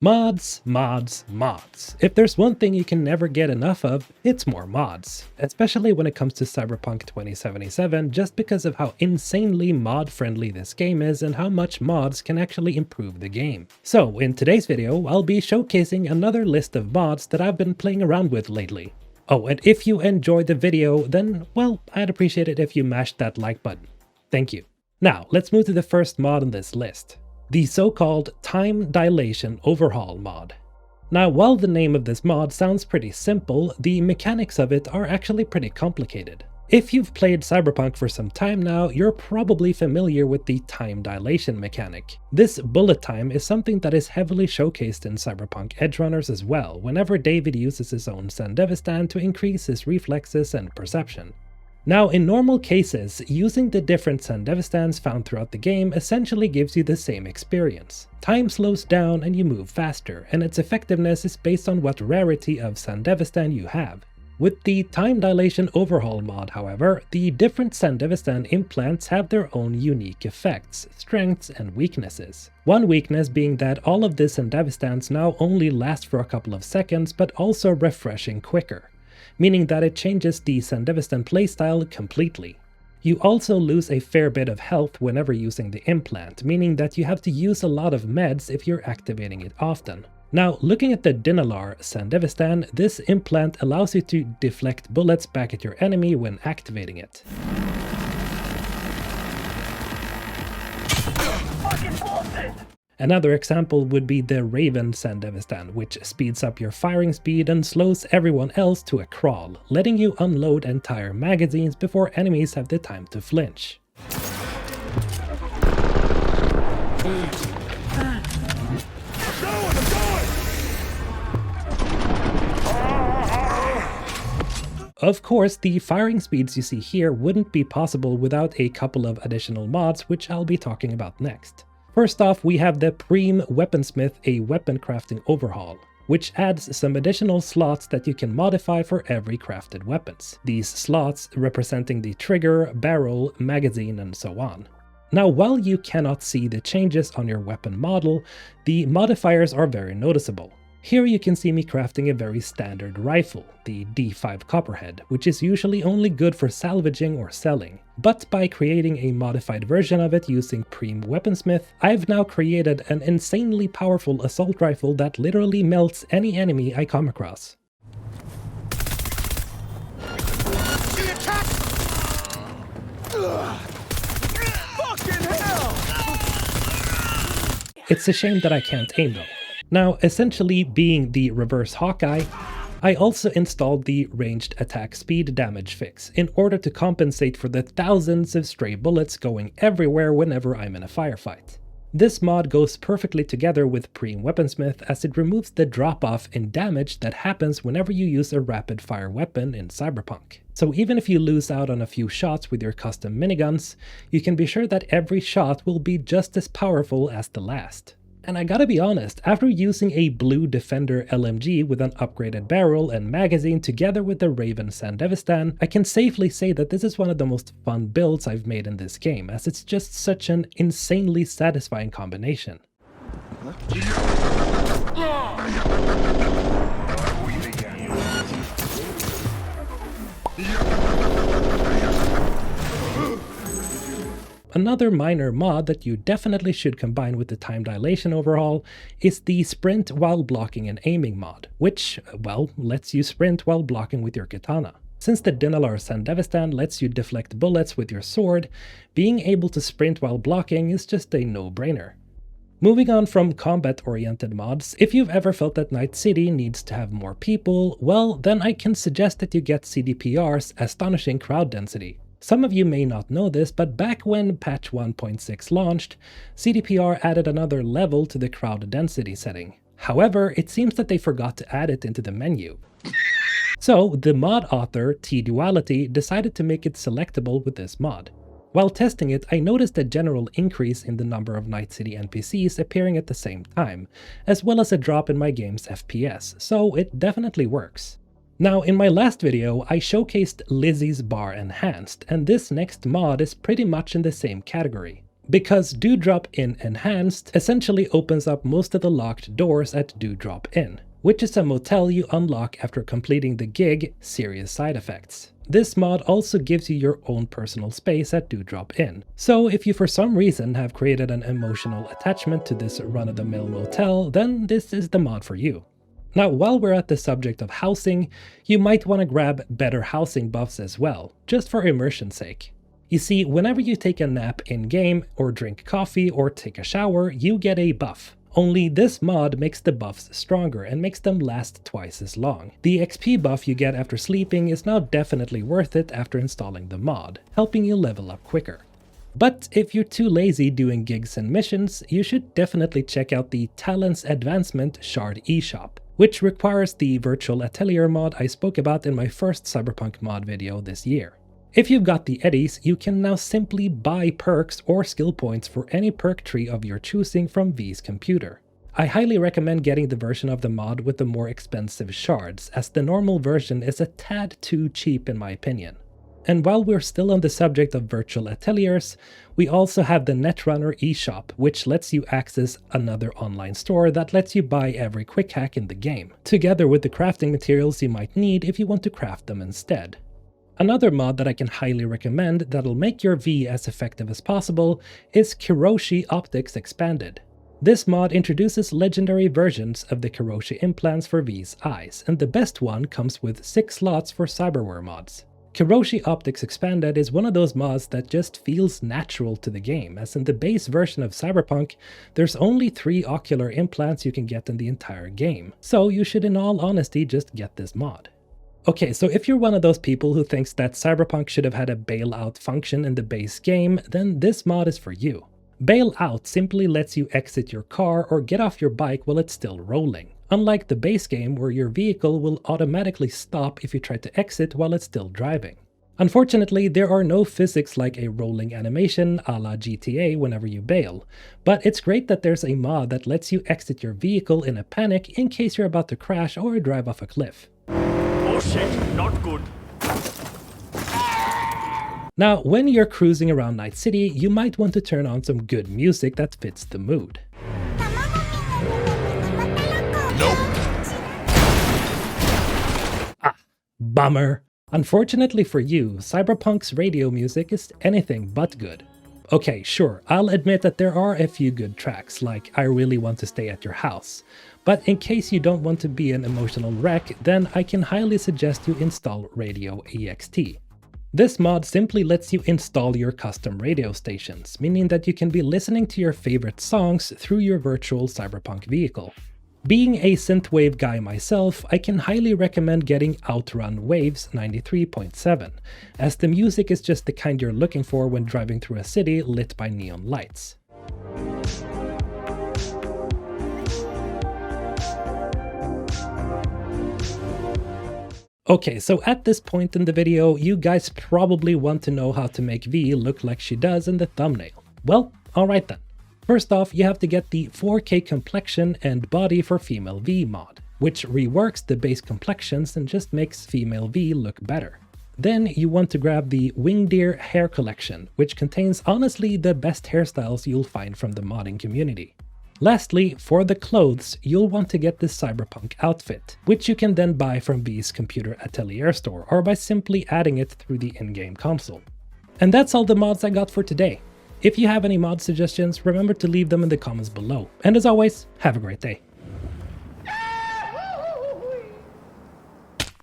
Mods, mods, mods. If there's one thing you can never get enough of, it's more mods. Especially when it comes to Cyberpunk 2077, just because of how insanely mod-friendly this game is and how much mods can actually improve the game. So, in today's video, I'll be showcasing another list of mods that I've been playing around with lately. Oh, and if you enjoyed the video, then, well, I'd appreciate it if you mashed that like button. Thank you. Now, let's move to the first mod on this list. The so-called Time Dilation Overhaul mod. Now, while the name of this mod sounds pretty simple, the mechanics of it are actually pretty complicated. If you've played Cyberpunk for some time now, you're probably familiar with the time dilation mechanic. This bullet time is something that is heavily showcased in Cyberpunk Edgerunners as well, whenever David uses his own Sandevistan to increase his reflexes and perception. Now, in normal cases, using the different Sandevistans found throughout the game essentially gives you the same experience. Time slows down and you move faster, and its effectiveness is based on what rarity of Sandevistan you have. With the Time Dilation Overhaul mod, however, the different Sandevistan implants have their own unique effects, strengths, and weaknesses. One weakness being that all of the Sandevistans now only last for a couple of seconds, but also refreshing quicker, meaning that it changes the Sandevistan playstyle completely. You also lose a fair bit of health whenever using the implant, meaning that you have to use a lot of meds if you're activating it often. Now, looking at the Dinalar Sandevistan, this implant allows you to deflect bullets back at your enemy when activating it. Another example would be the Raven Sandevistan, which speeds up your firing speed and slows everyone else to a crawl, letting you unload entire magazines before enemies have the time to flinch. Of course, the firing speeds you see here wouldn't be possible without a couple of additional mods, which I'll be talking about next. First off, we have the Preem Weaponsmith, a weapon crafting overhaul, which adds some additional slots that you can modify for every crafted weapons. These slots representing the trigger, barrel, magazine, and so on. Now, while you cannot see the changes on your weapon model, the modifiers are very noticeable. Here you can see me crafting a very standard rifle, the D5 Copperhead, which is usually only good for salvaging or selling. But by creating a modified version of it using Preem Weaponsmith, I've now created an insanely powerful assault rifle that literally melts any enemy I come across. It's a shame that I can't aim though. Now, essentially being the reverse Hawkeye, I also installed the ranged attack speed damage fix in order to compensate for the thousands of stray bullets going everywhere whenever I'm in a firefight. This mod goes perfectly together with Preem Weaponsmith as it removes the drop-off in damage that happens whenever you use a rapid-fire weapon in Cyberpunk. So even if you lose out on a few shots with your custom miniguns, you can be sure that every shot will be just as powerful as the last. And I gotta be honest, after using a Blue Defender LMG with an upgraded barrel and magazine together with the Raven Sandevistan, I can safely say that this is one of the most fun builds I've made in this game, as it's just such an insanely satisfying combination. Another minor mod that you definitely should combine with the Time Dilation overhaul is the Sprint while blocking and aiming mod, which, well, lets you sprint while blocking with your katana. Since the Dinalar Sandevistan lets you deflect bullets with your sword, being able to sprint while blocking is just a no-brainer. Moving on from combat-oriented mods, if you've ever felt that Night City needs to have more people, well, then I can suggest that you get CDPR's Astonishing Crowd Density. Some of you may not know this, but back when patch 1.6 launched, CDPR added another level to the crowd density setting. However, it seems that they forgot to add it into the menu. So the mod author, T-Duality, decided to make it selectable with this mod. While testing it, I noticed a general increase in the number of Night City NPCs appearing at the same time, as well as a drop in my game's FPS, so it definitely works. Now, in my last video, I showcased Lizzie's Bar Enhanced, and this next mod is pretty much in the same category. Because Do Drop In Enhanced essentially opens up most of the locked doors at Do Drop In, which is a motel you unlock after completing the gig Serious Side Effects. This mod also gives you your own personal space at Do Drop In, so if you for some reason have created an emotional attachment to this run-of-the-mill motel, then this is the mod for you. Now, while we're at the subject of housing, you might want to grab better housing buffs as well, just for immersion's sake. You see, whenever you take a nap in-game, or drink coffee, or take a shower, you get a buff. Only this mod makes the buffs stronger and makes them last twice as long. The XP buff you get after sleeping is now definitely worth it after installing the mod, helping you level up quicker. But if you're too lazy doing gigs and missions, you should definitely check out the Talents Advancement Shard eShop, which requires the Virtual Atelier mod I spoke about in my first Cyberpunk mod video this year. If you've got the eddies, you can now simply buy perks or skill points for any perk tree of your choosing from V's computer. I highly recommend getting the version of the mod with the more expensive shards, as the normal version is a tad too cheap in my opinion. And while we're still on the subject of virtual ateliers, we also have the Netrunner eShop, which lets you access another online store that lets you buy every quick hack in the game, together with the crafting materials you might need if you want to craft them instead. Another mod that I can highly recommend that'll make your V as effective as possible is Kiroshi Optics Expanded. This mod introduces legendary versions of the Kiroshi implants for V's eyes, and the best one comes with 6 slots for cyberware mods. Kiroshi Optics Expanded is one of those mods that just feels natural to the game, as in the base version of Cyberpunk, there's only 3 ocular implants you can get in the entire game, so you should in all honesty just get this mod. Okay, so if you're one of those people who thinks that Cyberpunk should have had a bailout function in the base game, then this mod is for you. Bailout simply lets you exit your car or get off your bike while it's still rolling, unlike the base game where your vehicle will automatically stop if you try to exit while it's still driving. Unfortunately, there are no physics like a rolling animation a la GTA whenever you bail, but it's great that there's a mod that lets you exit your vehicle in a panic in case you're about to crash or drive off a cliff. Oh shit, not good. Now, when you're cruising around Night City, you might want to turn on some good music that fits the mood. Nope. Bummer. Unfortunately for you, Cyberpunk's radio music is anything but good. Okay, sure, I'll admit that there are a few good tracks, like I Really Want to Stay at Your House. But in case you don't want to be an emotional wreck, then I can highly suggest you install Radio EXT. This mod simply lets you install your custom radio stations, meaning that you can be listening to your favorite songs through your virtual Cyberpunk vehicle. Being a synthwave guy myself, I can highly recommend getting Outrun Waves 93.7, as the music is just the kind you're looking for when driving through a city lit by neon lights. Okay, so at this point in the video, you guys probably want to know how to make V look like she does in the thumbnail. Well, alright then. First off, you have to get the 4K complexion and body for female V mod, which reworks the base complexions and just makes female V look better. Then you want to grab the Wingdeer hair collection, which contains honestly the best hairstyles you'll find from the modding community. Lastly, for the clothes, you'll want to get the Cyberpunk outfit, which you can then buy from V's Computer Atelier store or by simply adding it through the in-game console. And that's all the mods I got for today. If you have any mod suggestions, remember to leave them in the comments below. And as always, have a great day.